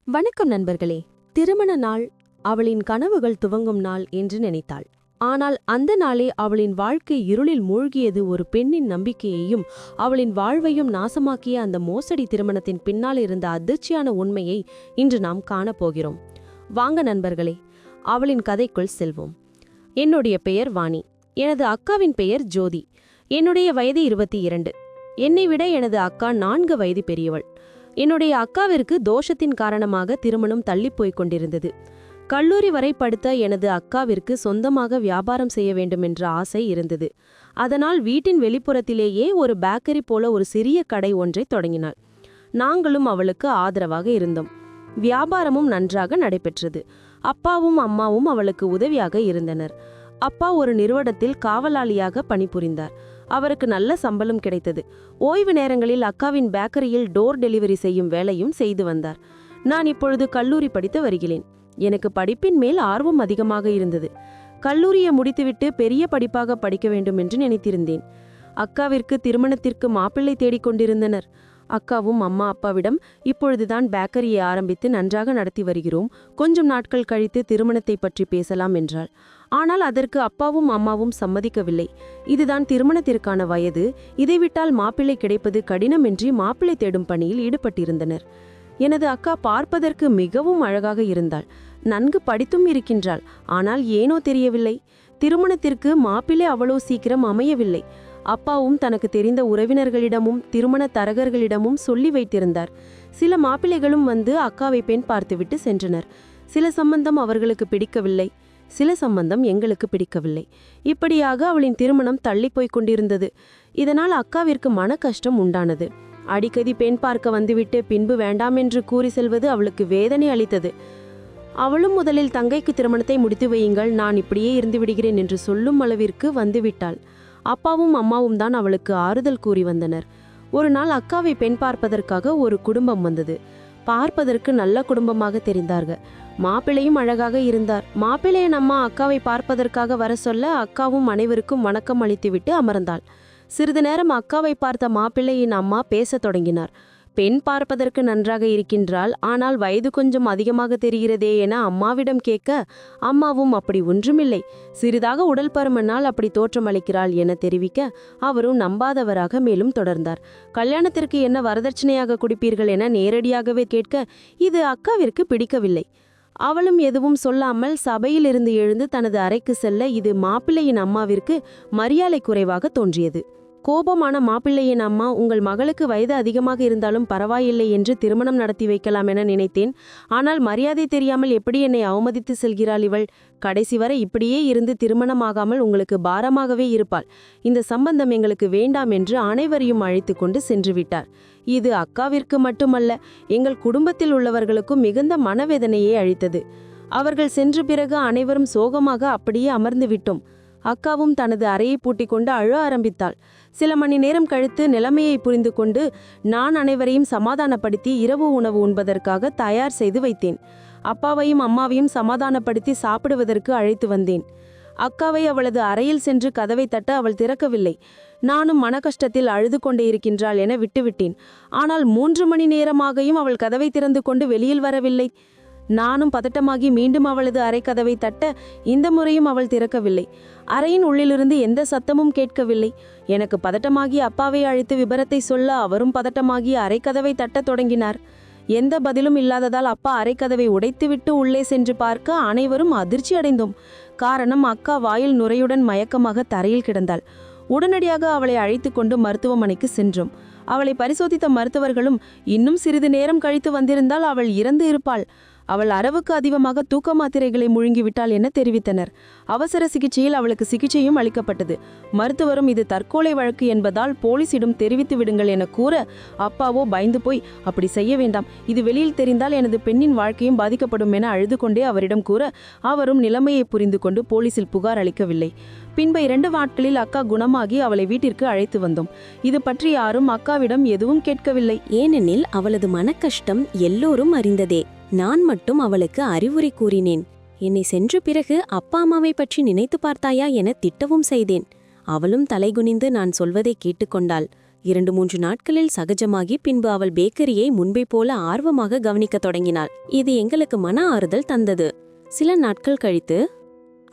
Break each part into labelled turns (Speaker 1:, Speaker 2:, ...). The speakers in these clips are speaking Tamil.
Speaker 1: வணக்கம் நண்பர்களே. திருமண நாள் அவளின் கனவுகள் துவங்கும் நாள் என்று நினைத்தாள். ஆனால் அந்த நாளே அவளின் வாழ்க்கை இருளில் மூழ்கியது. ஒரு பெண்ணின் நம்பிக்கையையும் அவளின் வாழ்வையும் நாசமாக்கிய அந்த மோசடி திருமணத்தின் பின்னால் இருந்த அதிர்ச்சியான உண்மையை இன்று நாம் காணப்போகிறோம். வாங்க நண்பர்களே, அவளின் கதைக்குள் செல்வோம். என்னுடைய பெயர் வாணி. எனது அக்காவின் பெயர் ஜோதி. என்னுடைய வயது 22. என்னை விட எனது அக்கா 4 வயது பெரியவள். என்னுடைய அக்காவிற்கு தோஷத்தின் காரணமாக திருமணம் தள்ளிப்போய்க் கொண்டிருந்தது. கல்லூரி வரை படித்த எனது அக்காவிற்கு சொந்தமாக வியாபாரம் செய்ய வேண்டும் என்ற ஆசை இருந்தது. அதனால் வீட்டின் வெளிப்புறத்திலேயே ஒரு பேக்கரி போல ஒரு சிறிய கடை ஒன்றை தொடங்கினாள். நாங்களும் அவளுக்கு ஆதரவாக இருந்தோம். வியாபாரமும் நன்றாக நடைபெற்றது. அப்பாவும் அம்மாவும் அவளுக்கு உதவியாக இருந்தனர். அப்பா ஒரு நிறுவனத்தில் காவலாளியாக பணிபுரிந்தார். அவருக்கு நல்ல சம்பளம் கிடைத்தது. ஓய்வு நேரங்களில் அக்காவின் பேக்கரியில் டோர் டெலிவரி செய்யும் வேலையும் செய்து வந்தார். நான் இப்பொழுது கல்லூரி படித்து வருகிறேன். எனக்கு படிப்பின் மேல் ஆர்வம் அதிகமாக இருந்தது. கல்லூரியை முடித்துவிட்டு பெரிய படிப்பாக படிக்க வேண்டும் என்று நினைத்திருந்தேன். அக்காவிற்கு திருமணத்திற்கு மாப்பிள்ளை தேடிக்கொண்டிருந்தனர். அக்காவும் அம்மா அப்பாவிடம் இப்பொழுதுதான் பேக்கரியை ஆரம்பித்து நன்றாக நடத்தி வருகிறோம், கொஞ்சம் நாட்கள் கழித்து திருமணத்தை பற்றி பேசலாம் என்றாள். ஆனால் அதற்கு அப்பாவும் அம்மாவும் சம்மதிக்கவில்லை. இதுதான் திருமணத்திற்கான வயது, இதை விட்டால் மாப்பிள்ளை கிடைப்பது கடினமென்றி மாப்பிள்ளை தேடும் பணியில் ஈடுபட்டிருந்தனர். எனது அக்கா பார்ப்பதற்கு மிகவும் அழகாக இருந்தாள். நன்கு படித்தும் இருக்கின்றாள். ஆனால் ஏனோ தெரியவில்லை, திருமணத்திற்கு மாப்பிள்ளை அவ்வளோ சீக்கிரம் அமையவில்லை. அப்பாவும் தனக்கு தெரிந்த உறவினர்களிடமும் திருமண தரகர்களிடமும் சொல்லி வைத்திருந்தார். சில மாப்பிள்ளைகளும் வந்து அக்காவை பெண் பார்த்துவிட்டு சென்றனர். சில சம்பந்தம் அவர்களுக்கு பிடிக்கவில்லை, சில சம்பந்தம் எங்களுக்கு பிடிக்கவில்லை. இப்படியாக அவளின் திருமணம் தள்ளிப்போய்க் கொண்டிருந்தது. இதனால் அக்காவிற்கு மன கஷ்டம் உண்டானது. அடிக்கடி பெண் பார்க்க வந்துவிட்டு பின்பு வேண்டாம் என்று கூறி செல்வது அவளுக்கு வேதனை அளித்தது. அவளும் முதலில் தங்கைக்கு திருமணத்தை முடித்து வையுங்கள், நான் இப்படியே இருந்து விடுகிறேன் என்று சொல்லும் அளவிற்கு வந்துவிட்டாள். அப்பாவும் அம்மாவும் தான் அவளுக்கு ஆறுதல் கூறி வந்தனர். ஒரு நாள் அக்காவை பெண் பார்ப்பதற்காக ஒரு குடும்பம் வந்தது. பார்ப்பதற்கு நல்ல குடும்பமாக தெரிந்தார்கள். மாப்பிள்ளையும் அழகாக இருந்தார். மாப்பிள்ளையின் அம்மா அக்காவை பார்ப்பதற்காக வர சொல்ல அக்காவும் அனைவருக்கும் வணக்கம் அளித்துவிட்டு அமர்ந்தாள். சிறிது நேரம் அக்காவை பார்த்த மாப்பிள்ளையின் அம்மா பேசத் தொடங்கினார். பெண் பார்ப்பதற்கு நன்றாக இருக்கின்றாள், ஆனால் வயது கொஞ்சம் அதிகமாக தெரிகிறதே என அம்மாவிடம் கேட்க, அம்மாவும் அப்படி ஒன்றுமில்லை, சிறிதாக உடல் பருமனால் அப்படி தோற்றமளிக்கிறாள் என தெரிவிக்க, அவரும் நம்பாதவராக மேலும் தொடர்ந்தார். கல்யாணத்திற்கு என்ன வரதட்சணையாக கொடுப்பீர்கள் என நேரடியாகவே கேட்க, இது அக்காவிற்கு பிடிக்கவில்லை. அவளும் எதுவும் சொல்லாமல் சபையிலிருந்து எழுந்து தனது அறைக்கு செல்ல, இது மாப்பிள்ளையின் அம்மாவிற்கு மரியாதை குறைவாக தோன்றியது. கோபமான மாப்பிள்ளையின் அம்மா, உங்கள் மகளுக்கு வயது அதிகமாக இருந்தாலும் பரவாயில்லை என்று திருமணம் நடத்தி வைக்கலாம் என நினைத்தேன். ஆனால் மரியாதை தெரியாமல் எப்படி என்னை அவமதித்து செல்கிறாள் இவள். கடைசி வரை இப்படியே இருந்து திருமணமாகாமல் உங்களுக்கு பாரமாகவே இருப்பாள். இந்த சம்பந்தம் எங்களுக்கு வேண்டாம் என்று அனைவரையும் அழைத்து கொண்டு சென்று விட்டார். இது அக்காவிற்கு மட்டுமல்ல, எங்கள் குடும்பத்தில் உள்ளவர்களுக்கும் மிகுந்த மனவேதனையை அளித்தது. அவர்கள் சென்ற பிறகு அனைவரும் சோகமாக அப்படியே அமர்ந்து விட்டோம். அக்காவும் தனது அறையை பூட்டிக் கொண்டு அழ ஆரம்பித்தாள். சில மணி நேரம் கழித்து நிலைமையை புரிந்து கொண்டு நான் அனைவரையும் சமாதானப்படுத்தி இரவு உணவு உண்பதற்காக தயார் செய்து வைத்தேன். அப்பாவையும் அம்மாவையும் சமாதானப்படுத்தி சாப்பிடுவதற்கு அழைத்து வந்தேன். அக்காவை அவளது அறையில் சென்று கதவை தட்ட அவள் திறக்கவில்லை. நானும் மன கஷ்டத்தில் அழுது கொண்டே இருக்கின்றாள் என விட்டுவிட்டேன். ஆனால் 3 மணி நேரமாகியும் அவள் கதவை திறந்து கொண்டு வெளியில் வரவில்லை. நானும் பதட்டமாகி மீண்டும் அவளது அறை கதவை தட்ட, இந்த முறையும் அவள் திறக்கவில்லை. அறையின் உள்ளிலிருந்து எந்த சத்தமும் கேட்கவில்லை. எனக்கு பதட்டமாகி அப்பாவை அழைத்து விபரத்தை சொல்ல, அவரும் பதட்டமாகி அறை கதவை தட்டத் தொடங்கினார். எந்த பதிலும் இல்லாததால் அப்பா அறைக்கதவை உடைத்துவிட்டு உள்ளே சென்று பார்க்க அனைவரும் அதிர்ச்சி அடைந்தோம். காரணம், அக்கா வாயில் நுரையுடன் மயக்கமாக தரையில் கிடந்தாள். உடனடியாக அவளை அழைத்து கொண்டு மருத்துவமனைக்கு சென்றோம். அவளை பரிசோதித்த மருத்துவர்களும், இன்னும் சிறிது நேரம் கழித்து வந்திருந்தால் அவள் இறந்து இருப்பாள், அவள் அளவுக்கு அதிகமாக தூக்க மாத்திரைகளை முழுங்கிவிட்டாள் என தெரிவித்தனர். அவசர சிகிச்சையில் அவளுக்கு சிகிச்சையும் அளிக்கப்பட்டது. மருத்துவரும் இது தற்கொலை வழக்கு என்பதால் போலீசிடம் தெரிவித்து விடுங்கள் என கூற, அப்பாவோ பயந்து போய், அப்படி செய்ய வேண்டாம், இது வெளியில் தெரிந்தால் எனது பெண்ணின் வாழ்க்கையும் பாதிக்கப்படும் என அழுது கொண்டே அவரிடம் கூற, அவரும் நிலைமையை புரிந்து கொண்டு போலீசில் புகார் அளிக்கவில்லை. பின்பு 2 நாட்களில் அக்கா குணமாகி அவளை வீட்டிற்கு அழைத்து வந்தோம். இது பற்றி யாரும் அக்காவிடம் எதுவும் கேட்கவில்லை.
Speaker 2: ஏனெனில் அவளது மனக்கஷ்டம் எல்லோரும் அறிந்ததே. நான் மட்டும் அவளுக்கு அறிவுரை கூறினேன். என்னை சென்ற பிறகு அப்பா அம்மாவை பற்றி நினைத்து பார்த்தாயா என திட்டவும் செய்தேன். அவளும் தலைகுனிந்து நான் சொல்வதை கேட்டுக்கொண்டாள். 2-3 நாட்களில் சகஜமாகி பின்பு அவள் பேக்கரியை முன்பை போல ஆர்வமாக கவனிக்கத் தொடங்கினாள். இது எங்களுக்கு மன ஆறுதல் தந்தது. சில நாட்கள் கழித்து,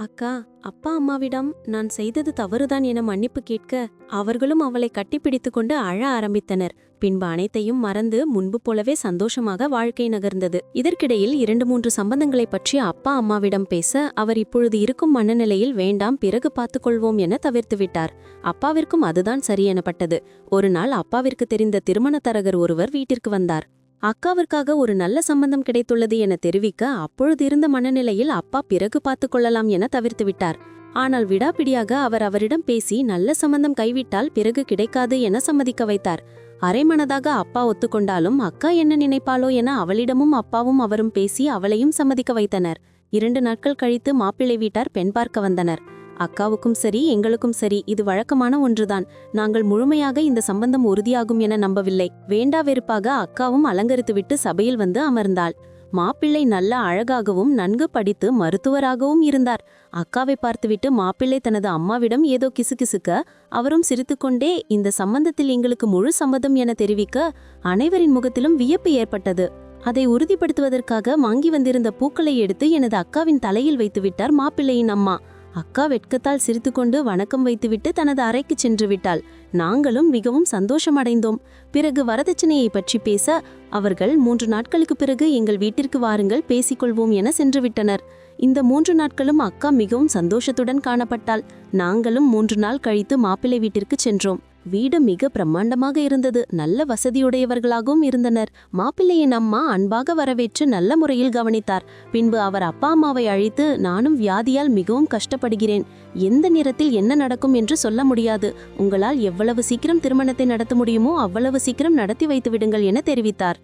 Speaker 2: அக்கா, அப்பா அம்மாவிடம் நான் செய்தது தவறுதான் என மன்னிப்பு கேட்க அவர்களும் அவளை கட்டிப்பிடித்து கொண்டு அழ ஆரம்பித்தனர். பின்பு அனைத்தையும் மறந்து முன்பு போலவே சந்தோஷமாக வாழ்க்கை நகர்ந்தது. இதற்கிடையில் 2-3 சம்பந்தங்களை பற்றி அப்பா அம்மாவிடம் பேச அவர் இப்பொழுது இருக்கும் மனநிலையில் வேண்டாம், பிறகு பார்த்துக்கொள்வோம் என தவிர்த்துவிட்டார். அப்பாவிற்கும் அதுதான் சரி எனப்பட்டது. ஒரு நாள் அப்பாவிற்கு தெரிந்த திருமண தரகர் ஒருவர் வீட்டிற்கு வந்தார். அக்காவிற்காக ஒரு நல்ல சம்பந்தம் கிடைத்துள்ளது என தெரிவிக்க அப்பொழுது இருந்த மனநிலையில் அப்பா பிறகு பார்த்துக்கொள்ளலாம் என தவிர்த்துவிட்டார். ஆனால் விடாப்பிடியாக அவர் அவரிடம் பேசி நல்ல சம்பந்தம் கைவிட்டால் பிறகு கிடைக்காது என சம்மதிக்க வைத்தார். அரைமனதாக அப்பா ஒத்துக்கொண்டாலும் அக்கா என்ன நினைப்பாளோ என அவளிடமும் அப்பாவும் அவரும் பேசி அவளையும் சம்மதிக்க வைத்தனர். 2 நாட்கள் கழித்து மாப்பிள்ளை வீட்டார் பெண் பார்க்க வந்தனர். அக்காவுக்கும் சரி எங்களுக்கும் சரி இது வழக்கமான ஒன்றுதான். நாங்கள் முழுமையாக இந்த சம்பந்தம் உறுதியாகும் என நம்பவில்லை. வேண்டா வெறுப்பாக அக்காவும் அலங்கரித்துவிட்டு சபையில் வந்து அமர்ந்தாள். மாப்பிள்ளை நல்ல அழகாகவும் நன்கு படித்து மருத்துவராகவும் இருந்தார். அக்காவை பார்த்துவிட்டு மாப்பிள்ளை தனது அம்மாவிடம் ஏதோ கிசுகிசுக்க அவரும் சிரித்துக்கொண்டே இந்த சம்பந்தத்தில் எங்களுக்கு முழு சம்மதம் என தெரிவிக்க அனைவரின் முகத்திலும் வியப்பு ஏற்பட்டது. அதை உறுதிப்படுத்துவதற்காக வாங்கி வந்திருந்த பூக்களை எடுத்து எனது அக்காவின் தலையில் வைத்துவிட்டார் மாப்பிள்ளையின் அம்மா. அக்கா வெட்கத்தால் சிரித்துக்கொண்டு வணக்கம் வைத்துவிட்டு தனது அறைக்கு சென்று விட்டாள். நாங்களும் மிகவும் சந்தோஷமடைந்தோம். பிறகு வரதட்சணையை பற்றி பேச அவர்கள் 3 நாட்களுக்கு பிறகு எங்கள் வீட்டிற்கு வாருங்கள், பேசிக்கொள்வோம் என சென்றுவிட்டனர். இந்த 3 நாட்களும் அக்கா மிகவும் சந்தோஷத்துடன் காணப்பட்டாள். நாங்களும் 3 நாள் கழித்து மாப்பிள்ளை வீட்டிற்கு சென்றோம். வீடு மிக பிரம்மாண்டமாக இருந்தது. நல்ல வசதியுடையவர்களாகவும் இருந்தனர். மாப்பிள்ளையின் அம்மா அன்பாக வரவேற்று நல்ல முறையில் கவனித்தார். பின்பு அவர் அப்பா அம்மாவை அழைத்து, நானும் வியாதியால் மிகவும் கஷ்டப்படுகிறேன், எந்த நேரத்தில் என்ன நடக்கும் என்று சொல்ல முடியாது, உங்களால் எவ்வளவு சீக்கிரம் திருமணத்தை நடத்த முடியுமோ அவ்வளவு சீக்கிரம் நடத்தி வைத்து விடுங்கள் என தெரிவித்தார்.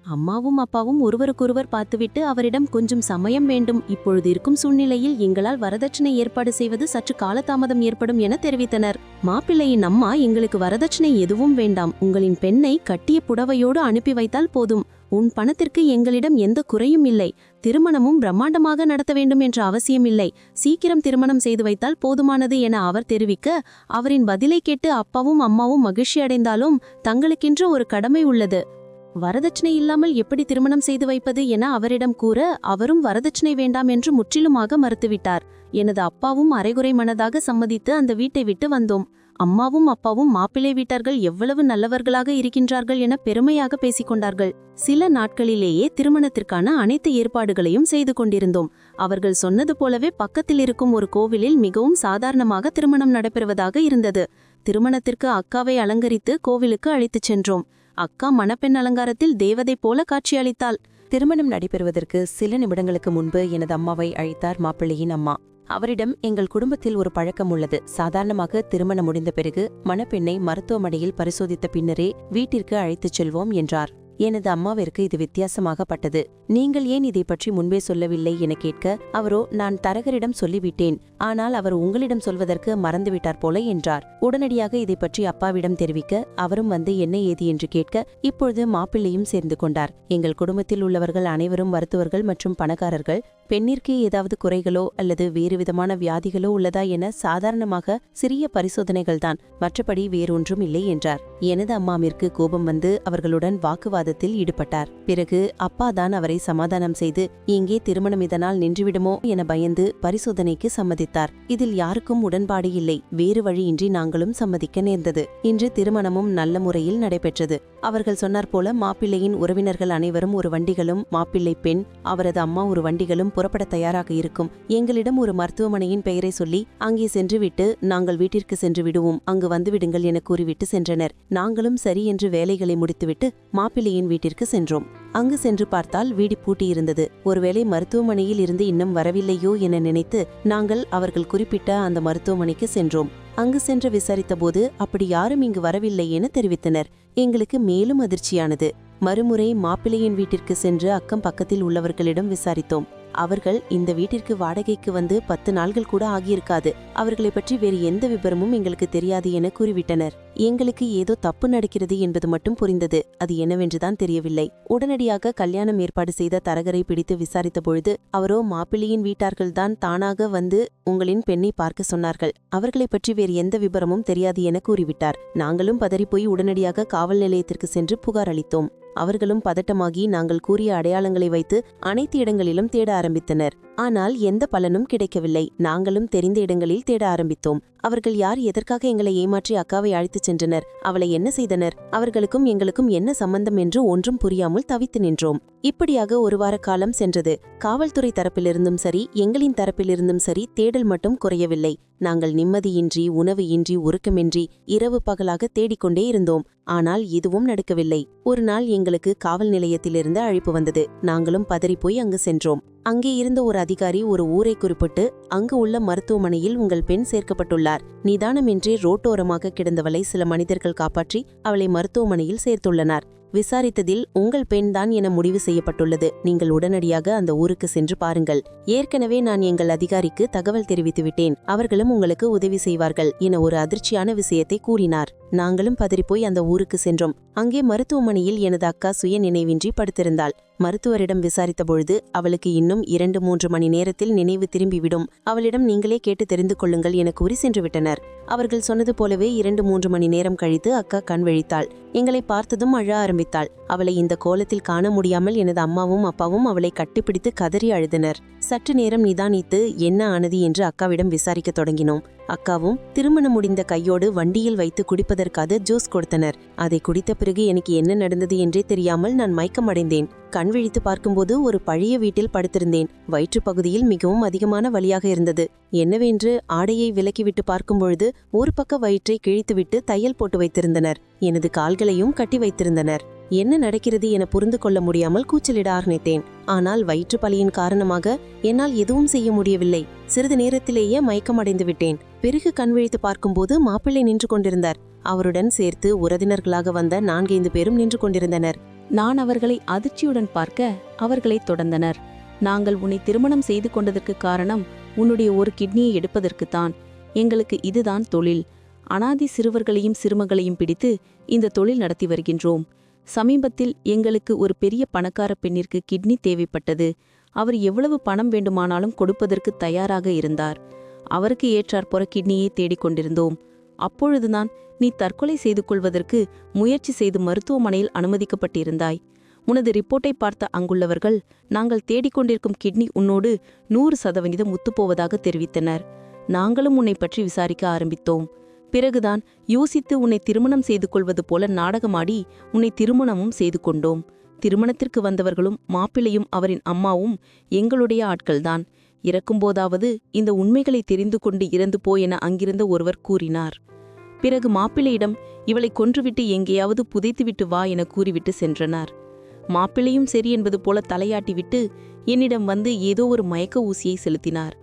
Speaker 2: அம்மாவும் அப்பாவும் ஒருவருக்கொருவர் பார்த்துவிட்டு அவரிடம் கொஞ்சம் சமயம் வேண்டும், இப்பொழுது இருக்கும் சூழ்நிலையில் எங்களால் வரதட்சணை ஏற்பாடு செய்வது சற்று காலதாமதம் ஏற்படும் என தெரிவித்தனர். மாப்பிள்ளையின் அம்மா, எங்களுக்கு வரதட்சணை எதுவும் வேண்டாம், உங்களின் பெண்ணை கட்டிய புடவையோடு அனுப்பி வைத்தால் போதும், உன் பணத்திற்கு எங்களிடம் எந்த குறையும் இல்லை, திருமணமும் பிரம்மாண்டமாக நடத்த வேண்டும் என்ற அவசியம் இல்லை, சீக்கிரம் திருமணம் செய்து வைத்தால் போதுமானது என அவர் தெரிவிக்க அவரின் பதிலை கேட்டு அப்பாவும் அம்மாவும் மகிழ்ச்சி அடைந்தாலும் தங்களுக்கென்று ஒரு கடமை உள்ளது. வரதட்சணை இல்லாமல் எப்படி திருமணம் செய்து வைப்பது என அவரிடம் கூற அவரும் வரதட்சணை வேண்டாம் என்று முற்றிலுமாக மறுத்துவிட்டார். எனது அப்பாவும் அரைகுறை மனதாக சம்மதித்து அந்த வீட்டை விட்டு வந்தோம். அம்மாவும் அப்பாவும் மாப்பிள்ளை வீட்டார்கள் எவ்வளவு நல்லவர்களாக இருக்கின்றார்கள் என பெருமையாக பேசிக்கொண்டார்கள். சில நாட்களிலேயே திருமணத்திற்கான அனைத்து ஏற்பாடுகளையும் செய்து கொண்டிருந்தோம். அவர்கள் சொன்னது போலவே பக்கத்தில் இருக்கும் ஒரு கோவிலில் மிகவும் சாதாரணமாக திருமணம் நடைபெறுவதாக இருந்தது. திருமணத்திற்கு அக்காவை அலங்கரித்து கோவிலுக்கு அழைத்துச் சென்றோம். அக்கா மணப்பெண் அலங்காரத்தில் தேவதை போல காட்சியளித்தாள்.
Speaker 1: திருமணம் நடைபெறுவதற்கு சில நிமிடங்களுக்கு முன்பு எனது அம்மாவை அழைத்தார் மாப்பிள்ளையின் அம்மா. அவரிடம், எங்கள் குடும்பத்தில் ஒரு பழக்கம் உள்ளது, சாதாரணமாக திருமணம் முடிந்த பிறகு மணப்பெண்ணை மருத்துவமனையில் பரிசோதித்த பின்னரே வீட்டிற்கு அழைத்துச் செல்வோம் என்றார். எனது அம்மாவிற்கு இது வித்தியாசமாகப்பட்டது. நீங்கள் ஏன் இதை பற்றி முன்பே சொல்லவில்லை என கேட்க அவரோ, நான் தரகரிடம் சொல்லிவிட்டேன், ஆனால் அவர் உங்களிடம் சொல்வதற்கு மறந்துவிட்டார் போல என்றார். உடனடியாக இதை பற்றி அப்பாவிடம் தெரிவிக்க அவரும் வந்து என்ன ஏது என்று கேட்க இப்பொழுது மாப்பிள்ளையும் சேர்ந்து கொண்டார். எங்கள் குடும்பத்தில் உள்ளவர்கள் அனைவரும் மருத்துவர்கள் மற்றும் பணக்காரர்கள். பெண்ணிற்கு ஏதாவது குறைகளோ அல்லது வேறு விதமான வியாதிகளோ உள்ளதா என சாதாரணமாக சிறிய பரிசோதனைகள்தான், மற்றபடி வேறொன்றும் இல்லை என்றார். எனது அம்மாவிற்கு கோபம் வந்து அவர்களுடன் வாக்குவாதத்தில் ஈடுபட்டார். பிறகு அப்பாதான் அவரை சமாதானம் செய்து, இங்கே திருமணம் இதனால் நின்றுவிடுமோ என பயந்து பரிசோதனைக்கு சம்மதித்தார். இதில் யாருக்கும் உடன்பாடு இல்லை. வேறு வழியின்றி நாங்களும் சம்மதிக்க நேர்ந்தது. இன்று திருமணமும் நல்ல முறையில் நடைபெற்றது. அவர்கள் சொன்னார் போல மாப்பிள்ளையின் உறவினர்கள் அனைவரும் ஒரு வண்டிகளும், மாப்பிள்ளை பெண் அவரது அம்மா ஒரு வண்டிகளும் புறப்பட தயாராக இருக்கும். எங்களிடம் ஒரு மருத்துவமனையின் பெயரை சொல்லி அங்கே சென்றுவிட்டு நாங்கள் வீட்டிற்கு சென்று விடுவோம், அங்கு வந்துவிடுங்கள் என கூறிவிட்டு சென்றனர். நாங்களும் சரி என்று வேலைகளை முடித்துவிட்டு மாப்பிள்ளையின் வீட்டிற்கு சென்றோம். அங்கு சென்று பார்த்தால் வீடு பூட்டியிருந்தது. ஒருவேளை மருத்துவமனையில் இருந்து இன்னும் வரவில்லையோ என நினைத்து நாங்கள் அவர்கள் குறிப்பிட்ட அந்த மருத்துவமனைக்கு சென்றோம். அங்கு சென்று விசாரித்தபோது அப்படி யாரும் இங்கு வரவில்லை என தெரிவித்தனர். எங்களுக்கு மேலும் அதிர்ச்சியானது. மறுமுறை மாப்பிள்ளையின் வீட்டிற்கு சென்று அக்கம் பக்கத்தில் உள்ளவர்களிடம் விசாரித்தோம்.
Speaker 3: அவர்கள் இந்த வீட்டிற்கு வாடகைக்கு வந்து 10 நாள்கள் கூட ஆகியிருக்காது. அவர்களை பற்றி வேறு எந்த விபரமும் எங்களுக்கு தெரியாது என கூறிவிட்டனர். எங்களுக்கு ஏதோ தப்பு நடக்கிறது என்பது மட்டும் புரிந்தது. அது என்னவென்றுதான் தெரியவில்லை. உடனடியாக கல்யாணம் ஏற்பாடு செய்த தரகரை பிடித்து விசாரித்த பொழுது அவரோ மாப்பிள்ளையின் வீட்டார்கள்தான் தானாக வந்து உங்களின் பெண்ணை பார்க்க சொன்னார்கள். அவர்களை பற்றி வேறு எந்த விபரமும் தெரியாது என கூறிவிட்டார். நாங்களும் பதறிப்போய் உடனடியாக காவல் நிலையத்திற்கு சென்று புகார் அளித்தோம். அவர்களும் பதட்டமாகி நாங்கள் கூறிய அடையாளங்களை வைத்து அனைத்து இடங்களிலும் தேட ஆரம்பித்தனர். ஆனால் எந்த பலனும் கிடைக்கவில்லை. நாங்களும் தெரிந்த இடங்களில் தேட ஆரம்பித்தோம். அவர்கள் யார், எதற்காக எங்களை ஏமாற்றி அக்காவை அழைத்துச் சென்றனர், அவளை என்ன செய்தனர், அவர்களுக்கும் எங்களுக்கும் என்ன சம்பந்தம் என்று ஒன்றும் புரியாமல் தவித்து நின்றோம். இப்படியாக ஒரு வார காலம் சென்றது. காவல்துறை தரப்பிலிருந்தும் சரி, எங்களின் தரப்பிலிருந்தும் சரி தேடல் மட்டும் குறையவில்லை. நாங்கள் நிம்மதியின்றி, உணவு இன்றி, உறக்கமின்றி இரவு பகலாக தேடிக்கொண்டே இருந்தோம். ஆனால் எதுவும் நடக்கவில்லை. ஒரு நாள் எங்களுக்கு காவல் நிலையத்திலிருந்து அழைப்பு வந்தது. நாங்களும் பதறிப்போய் அங்கு சென்றோம். அங்கே இருந்த ஒரு அதிகாரி ஒரு ஊரை குறிப்பிட்டு, அங்கு உள்ள மருத்துவமனையில் உங்கள் பெண் சேர்க்கப்பட்டுள்ளார். நிதானமின்றி ரோட்டோரமாக கிடந்தவளை சில மனிதர்கள் காப்பாற்றி அவளை மருத்துவமனையில் சேர்த்துள்ளனர். விசாரித்ததில் உங்கள் பெண்தான் என முடிவு செய்யப்பட்டுள்ளது. நீங்கள் உடனடியாக அந்த ஊருக்கு சென்று பாருங்கள். ஏற்கனவே நான் எங்கள் அதிகாரிக்கு தகவல் தெரிவித்துவிட்டேன். அவர்களும் உங்களுக்கு உதவி செய்வார்கள் என ஒரு அதிர்ச்சியான விஷயத்தை கூறினார். நாங்களும் பதறிப்போய் அந்த ஊருக்கு சென்றோம். அங்கே மருத்துவமனையில் எனது அக்கா சுய நினைவின்றி படுத்திருந்தாள். மருத்துவரிடம் விசாரித்த பொழுது அவளுக்கு இன்னும் 2-3 மணி நேரத்தில் நினைவு திரும்பிவிடும். அவளிடம் நீங்களே கேட்டு தெரிந்து கொள்ளுங்கள் என கூறி சென்று விட்டனர். அவர்கள் சொன்னது போலவே 2-3 மணி நேரம் கழித்து அக்கா கண் விழித்தாள். எங்களை பார்த்ததும் அழ ஆரம்பித்தாள். அவளை இந்த கோலத்தில் காண முடியாமல் எனது அம்மாவும் அப்பாவும் அவளை கட்டிப்பிடித்து கதறி அழுதனர். சற்று நேரம் நிதானித்து என்ன ஆனது என்று அக்காவிடம் விசாரிக்க தொடங்கினோம். அக்காவும் திருமணம் முடிந்த கையோடு வண்டியில் வைத்து குடிப்பதற்காக ஜூஸ் கொடுத்தனர். அதை குடித்த பிறகு எனக்கு என்ன நடந்தது என்றே தெரியாமல் நான் மயக்கம் அடைந்தேன். கண் விழித்து பார்க்கும்போது ஒரு பழைய வீட்டில் படுத்திருந்தேன். வயிற்று பகுதியில் மிகவும் அதிகமான வலியாக இருந்தது. என்னவென்று ஆடையை விலக்கிவிட்டு பார்க்கும்பொழுது ஒரு பக்க வயிற்றை கிழித்துவிட்டு தையல் போட்டு வைத்திருந்தனர். எனது கால்களையும் கட்டி வைத்திருந்தனர். என்ன நடக்கிறது என புரிந்து கொள்ள முடியாமல் கூச்சலிட ஆரம்பித்தேன். ஆனால் வயிற்று பலியின் காரணமாக என்னால் எதுவும் செய்ய முடியவில்லை. சிறிது நேரத்திலேயே மயக்கமடைந்து விட்டேன். பிறகு கண் விழித்து பார்க்கும்போது மாப்பிள்ளை நின்று கொண்டிருந்தார். அவருடன் சேர்த்து உறவினர்களாக வந்த 4-5 பேரும் நின்று கொண்டிருந்தனர்.
Speaker 1: நான் அவர்களை அதிர்ச்சியுடன் பார்க்க அவர்களை தொடர்ந்தனர். நாங்கள் உன்னை திருமணம் செய்து கொண்டதற்கு காரணம் உன்னுடைய ஒரு கிட்னியை எடுப்பதற்குத்தான். எங்களுக்கு இதுதான் தொழில். அனாதி சிறுவர்களையும் சிறுமங்களையும் பிடித்து இந்த தொழில் நடத்தி வருகின்றோம். சமீபத்தில் எங்களுக்கு ஒரு பெரிய பணக்கார பெண்ணிற்கு கிட்னி தேவைப்பட்டது. அவர் எவ்வளவு பணம் வேண்டுமானாலும் கொடுப்பதற்கு தயாராக இருந்தார். அவருக்கு ஏற்றாற்போற கிட்னியை தேடிக்கொண்டிருந்தோம். அப்பொழுதுதான் நீ தற்கொலை செய்து கொள்வதற்கு முயற்சி செய்து மருத்துவமனையில் அனுமதிக்கப்பட்டிருந்தாய். உனது ரிப்போர்ட்டை பார்த்த அங்குள்ளவர்கள் நாங்கள் தேடிக்கொண்டிருக்கும் கிட்னி உன்னோடு 100% ஒத்துப்போவதாக தெரிவித்தனர். நாங்களும் உன்னை பற்றி விசாரிக்க ஆரம்பித்தோம். பிறகுதான் யோசித்து உன்னை திருமணம் செய்து கொள்வது போல நாடகமாடி உன்னை திருமணமும் செய்து கொண்டோம். திருமணத்திற்கு வந்தவர்களும் மாப்பிள்ளையும் அவரின் அம்மாவும் எங்களுடைய ஆட்கள்தான். இறக்கும்போதாவது இந்த உண்மைகளை தெரிந்து கொண்டு இறந்து போயென அங்கிருந்த ஒருவர் கூறினார். பிறகு மாப்பிள்ளையிடம் இவளை கொன்றுவிட்டு எங்கேயாவது புதைத்துவிட்டு வா என கூறிவிட்டு சென்றனர். மாப்பிள்ளையும் சரி என்பது போல தலையாட்டிவிட்டு என்னிடம் வந்து ஏதோ ஒரு மயக்க ஊசியை செலுத்தினார்.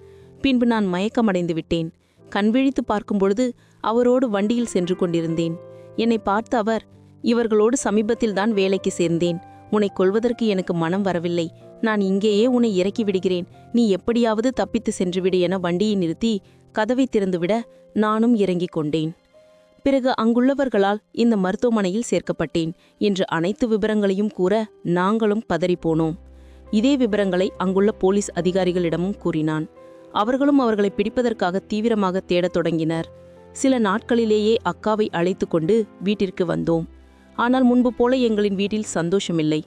Speaker 1: பின்பு நான் மயக்கமடைந்து விட்டேன். கண்விழித்து பார்க்கும்பொழுது அவரோடு வண்டியில் சென்று கொண்டிருந்தேன். என்னை பார்த்த அவர், இவர்களோடு சமீபத்தில்தான் வேலைக்கு சேர்ந்தேன். உன்னை கொல்வதற்கு எனக்கு மனம் வரவில்லை. நான் இங்கேயே உன்னை இறக்கி விடுகிறேன். நீ எப்படியாவது தப்பித்து சென்றுவிடு என வண்டியை நிறுத்தி கதவை திறந்துவிட நானும் இறங்கிக் கொண்டேன். பிறகு அங்குள்ளவர்களால் இந்த மருத்துவமனையில் சேர்க்கப்பட்டேன் என்று அனைத்து விபரங்களையும் கூற நாங்களும் பதறிப்போனோம். இதே விபரங்களை அங்குள்ள போலீஸ் அதிகாரிகளிடமும் கூறினான். அவர்களும் அவர்களை பிடிப்பதற்காக தீவிரமாக தேடத் தொடங்கினர். சில நாட்களிலேயே அக்காவை அழைத்து கொண்டு வீட்டிற்கு வந்தோம். ஆனால் முன்பு போல எங்களின் வீட்டில் சந்தோஷமில்லை.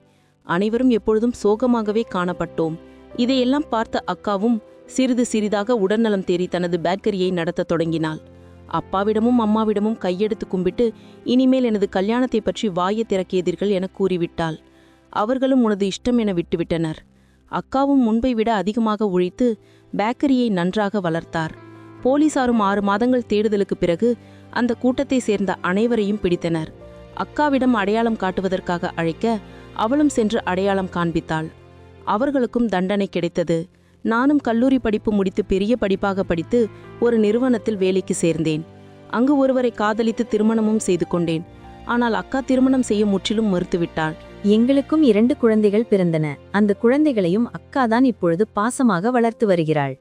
Speaker 1: அனைவரும் எப்பொழுதும் சோகமாகவே காணப்பட்டோம். இதையெல்லாம் பார்த்த அக்காவும் சிறிது சிறிதாக உடல்நலம் தேறி தனது பேக்கரியை நடத்தத் தொடங்கினாள். அப்பாவிடமும் அம்மாவிடமும் கையெடுத்து கும்பிட்டு இனிமேல் எனது கல்யாணத்தை பற்றி வாயை திறக்கியதீர்கள் என கூறிவிட்டாள். அவர்களும் உனது இஷ்டம் என விட்டுவிட்டனர். அக்காவும் முன்பை விட அதிகமாக உழைத்து பேக்கரியை நன்றாக வளர்த்தார். போலீசாரும் 6 மாதங்கள் தேடுதலுக்கு பிறகு அந்த கூட்டத்தை சேர்ந்த அனைவரையும் பிடித்தனர். அக்காவிடம் அடையாளம் காட்டுவதற்காக அழைக்க அவளும் சென்று அடையாளம் காண்பித்தாள். அவர்களுக்கும் தண்டனை கிடைத்தது. நானும் கல்லூரி படிப்பு முடித்து பெரிய படிப்பாக படித்து ஒரு நிறுவனத்தில் வேலைக்கு சேர்ந்தேன். அங்கு ஒருவரை காதலித்து திருமணமும் செய்து கொண்டேன். ஆனால் அக்கா திருமணம் செய்ய முற்றிலும் மறுத்துவிட்டாள்.
Speaker 4: எங்களுக்கும் 2 குழந்தைகள் பிறந்தன. அந்த குழந்தைகளையும் அக்காதான் இப்பொழுது பாசமாக வளர்த்து வருகிறாள்.